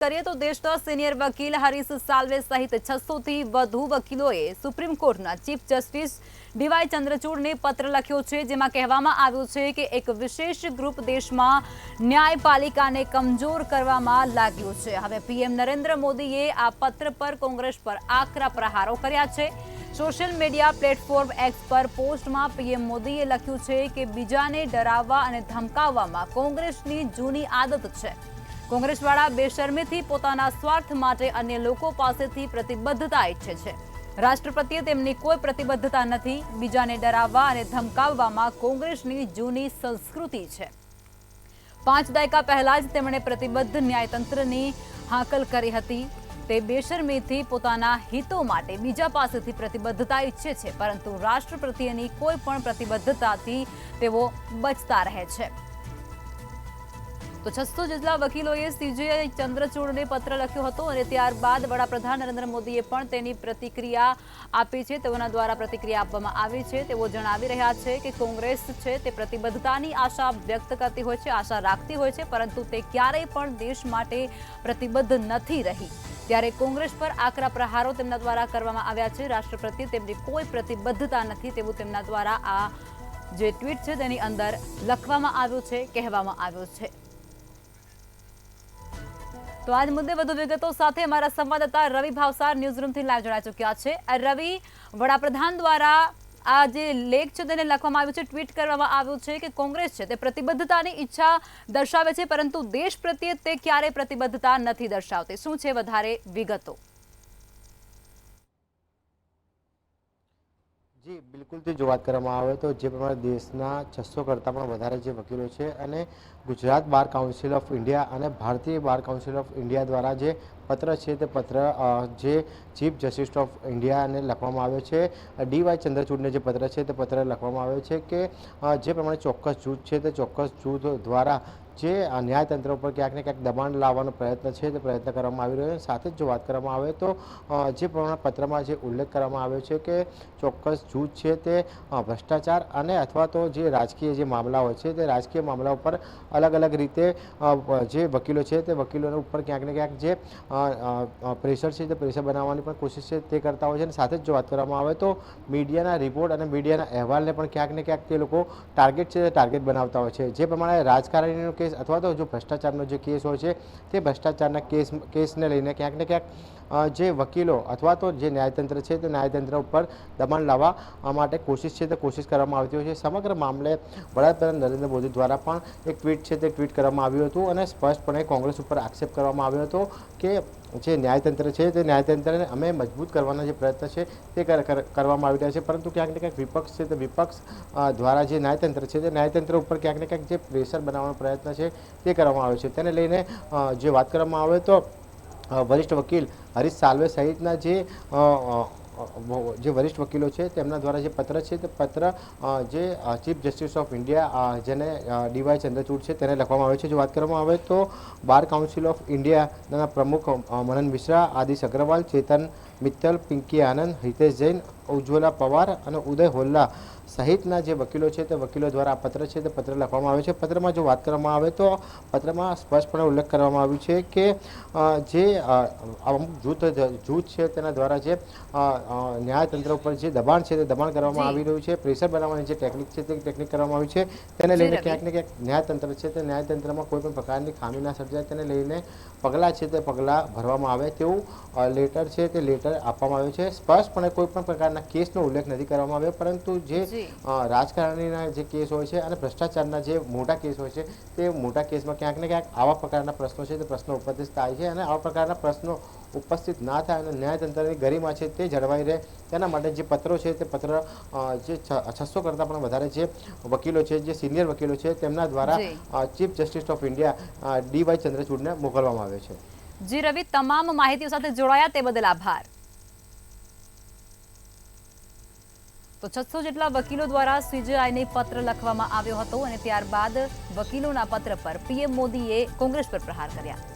કરીએ તો દેશના સિનિયર વકીલ હરીશ સાલ્વે સહિત 600 થી વધુ વકીલોએ સુપ્રીમ કોર્ટના ચીફ જસ્ટિસ ડીવાય ચંદ્રચૂડને પત્ર લખ્યો છે, જેમાં કહેવામાં આવ્યું છે કે એક વિશેષ ગ્રુપ દેશમાં ન્યાયપાલિકાને કમજોર કરવામાં લાગ્યું છે। હવે પીએમ નરેન્દ્ર મોદીએ આ પત્ર પર કોંગ્રેસ પર આકરા પ્રહારો કર્યા છે। સોશિયલ મીડિયા પ્લેટફોર્મ એક્સ પર પોસ્ટમાં પીએમ મોદીએ લખ્યું છે કે બીજાને ડરાવવા અને ધમકાવવામાં કોંગ્રેસની જૂની આદત છે। કોંગ્રેસવાળા બેશરમીથી પોતાના સ્વાર્થ માટે અન્ય લોકો પાસેથી પ્રતિબદ્ધતા ઈચ્છે છે। રાષ્ટ્ર પ્રત્યે તેમની કોઈ પ્રતિબદ્ધતા નથી। બીજાને ડરાવવા અને ધમકાવવામાં કોંગ્રેસની જૂની સંસ્કૃતિ છે। 5 દાયકા પહેલા જ તેમણે પ્રતિબદ્ધ ન્યાયતંત્રની હાકલ કરી હતી। તે બેશરમીથી પોતાના હિતો માટે બીજા પાસેથી પ્રતિબદ્ધતા ઈચ્છે છે, પરંતુ રાષ્ટ્ર પ્રત્યેની કોઈ પણ પ્રતિબદ્ધતાથી તેઓ બચતા રહે છે। તો 600 જેટલા વકીલોએ સીજે ચંદ્રચૂડને પત્ર લખ્યો હતો અને ત્યારબાદ વડાપ્રધાન નરેન્દ્ર મોદીએ પણ તેની પ્રતિક્રિયા આપી છે। તેઓના દ્વારા પ્રતિક્રિયા આપવામાં આવી છે। તેઓ જણાવી રહ્યા છે કે કોંગ્રેસ છે તે પ્રતિબદ્ધતાની આશા વ્યક્ત કરતી હોય છે, આશા રાખતી હોય છે, પરંતુ તે ક્યારેય પણ દેશ માટે પ્રતિબદ્ધ નથી રહી। ત્યારે કોંગ્રેસ પર આકરા પ્રહારો તેમના દ્વારા કરવામાં આવ્યા છે। રાષ્ટ્ર પ્રત્યે તેમની કોઈ પ્રતિબદ્ધતા નથી તેવું તેમના દ્વારા આ જે ટ્વીટ છે તેની અંદર લખવામાં આવ્યું છે, કહેવામાં આવ્યું છે। તો આજ મુદ્દે વધુ વિગતો સાથે અમારા સંવાદદાતા રવિ ભાવસાર ન્યૂઝરૂમથી લાઈવ જોડાઈ ચૂક્યા છે। રવિ, વડાપ્રધાન દ્વારા આ જે લેખ છે તેને લખવામાં આવ્યું છે, ટ્વીટ કરવામાં આવ્યું છે કે કોંગ્રેસ છે તે પ્રતિબદ્ધતાની ઈચ્છા દર્શાવે છે, પરંતુ દેશ પ્રત્યે તે ક્યારેય પ્રતિબદ્ધતા નથી દર્શાવતી। શું છે વધારે વિગતો? જી બિલકુલથી જો વાત કરવામાં આવે તો જે પ્રમાણે દેશના 600 કરતાં પણ વધારે જે વકીલો છે અને Gujarat bar council of India અને ભારતીય બાર કાઉન્સિલ ઓફ ઇન્ડિયા દ્વારા જે પત્ર છે તે પત્ર જે ચીફ જસ્ટિસ ઓફ ઇન્ડિયાને લખવામાં આવ્યો છે, ડીવાય ચંદ્રચૂડને જે પત્ર છે તે પત્ર લખવામાં આવ્યો છે કે જે પ્રમાણે ચોક્કસ જૂથ છે તે ચોક્કસ જૂથ દ્વારા જે ન્યાયતંત્ર ઉપર ક્યાંક ને ક્યાંક દબાણ લાવવાનો પ્રયત્ન છે તે પ્રયત્ન કરવામાં આવી રહ્યો છે। સાથે જ જો વાત કરવામાં આવે તો જે પ્રમાણે પત્રમાં જે ઉલ્લેખ કરવામાં આવ્યો છે કે ચોક્કસ જૂથ છે તે ભ્રષ્ટાચાર અને અથવા તો જે રાજકીય જે મામલા હોય છે તે રાજકીય મામલા ઉપર અલગ અલગ રીતે જે વકીલો છે તે વકીલોને ઉપર ક્યાંક ને ક્યાંક જે પ્રેશર છે તે પ્રેશર બનાવવાની પણ કોશિશ છે તે કરતા હોય છે। અને સાથે જ જો વાત કરવામાં આવે તો મીડિયાના રિપોર્ટ અને મીડિયાના અહેવાલને પણ ક્યાંક ને ક્યાંક તે લોકો ટાર્ગેટ છે તે ટાર્ગેટ બનાવતા હોય છે। જે પ્રમાણે રાજકારણીનો કેસ અથવા તો જો ભ્રષ્ટાચારનો જે કેસ હોય છે તે ભ્રષ્ટાચારના કેસને લઈને ક્યાંક ને ક્યાંક જે વકીલો અથવા તો જે ન્યાયતંત્ર છે તે ન્યાયતંત્ર ઉપર દબાણ લાવવા માટે કોશિશ છે તે કોશિશ કરવામાં આવતી હોય છે। સમગ્ર મામલે વડાપ્રધાન નરેન્દ્ર મોદી દ્વારા પણ એક ટ્વીટ છે તે ટ્વીટ કરવામાં આવ્યું હતું અને સ્પષ્ટપણે કોંગ્રેસ ઉપર આક્ષેપ કરવામાં આવ્યો હતો કે જે ન્યાયતંત્ર છે તે ન્યાયતંત્રને અમે મજબૂત કરવાના જે પ્રયત્ન છે તે કરવામાં આવી રહ્યા છે, પરંતુ ક્યાંક ને ક્યાંક વિપક્ષ છે તે વિપક્ષ દ્વારા જે ન્યાયતંત્ર છે તે ન્યાયતંત્ર ઉપર ક્યાંક ને ક્યાંક જે પ્રેશર બનાવવાનો પ્રયત્ન છે તે કરવામાં આવ્યો છે। તેને લઈને જે વાત કરવામાં આવે તો વરિષ્ઠ વકીલ હરીશ સાલ્વે સહિતના જે વરિષ્ઠ વકીલો છે તેમના દ્વારા જે પત્ર છે તે પત્ર જે ચીફ જસ્ટિસ ઓફ ઇન્ડિયા જેને ડીવાય ચંદ્રચૂડ છે તેને લખવામાં આવે છે। જો વાત કરવામાં આવે તો બાર કાઉન્સિલ ઓફ ઇન્ડિયાના પ્રમુખ મનન મિશ્રા, આદિશ અગ્રવાલ, ચેતન મિત્તલ, પિંકી આનંદ, હિતેશ જૈન, ઉજ્જવલા પવાર અને ઉદય હોલ્લા સહિતના જે વકીલો છે તે વકીલો દ્વારા આ પત્ર છે તે પત્ર લખવામાં આવ્યો છે। પત્રમાં જો વાત કરવામાં આવે તો પત્રમાં સ્પષ્ટપણે ઉલ્લેખ કરવામાં આવ્યું છે કે જે અમુક જૂથ છે તેના દ્વારા જે ન્યાયતંત્ર ઉપર જે દબાણ છે તે દબાણ કરવામાં આવી રહ્યું છે, પ્રેશર બનાવવાની જે ટેકનિક છે તે ટેકનિક કરવામાં આવી છે। તેને લઈને ક્યાંક ને ક્યાંક ન્યાયતંત્ર છે તે ન્યાયતંત્રમાં કોઈ પણ પ્રકારની ખામી ના સર્જાય તેને લઈને પગલાં છે તે પગલાં ભરવામાં આવે તેવું લેટર છે તે લેટર આપવામાં આવ્યું છે। સ્પષ્ટપણે કોઈ પણ પ્રકારના કેસનો ઉલ્લેખ નથી કરવામાં આવ્યો, પરંતુ જે રાજકારણીના જે કેસ હોય છે અને ભ્રષ્ટાચારના જે મોટા કેસ હોય છે તે મોટા કેસમાં ક્યાંક ને ક્યાંક આવા પ્રકારના પ્રશ્નો છે તે પ્રશ્નો ઉપસ્થિત થાય છે અને આવા પ્રકારના પ્રશ્નો ઉપસ્થિત ના થાય અને ન્યાયતંત્રની ગરિમા છે તે જળવાઈ રહે તેના માટે જે પત્રો છે તે પત્ર જે 600 કરતાં પણ વધારે જે વકીલો છે, જે સિનિયર વકીલો છે તેમના દ્વારા chief justice of India DY ચંદ્રચૂડને મોકલવામાં આવ્યો છે। જી રવિ, તમામ માહિતીઓ સાથે જોડાયા તે બદલ આભાર। તો 600 જેટલા વકીલો દ્વારા સીજેઆઈને પત્ર લખવામાં આવ્યો હતો અને ત્યારબાદ વકીલોના પત્ર પર પીએમ મોદીએ કોંગ્રેસ પર પ્રહાર કર્યા।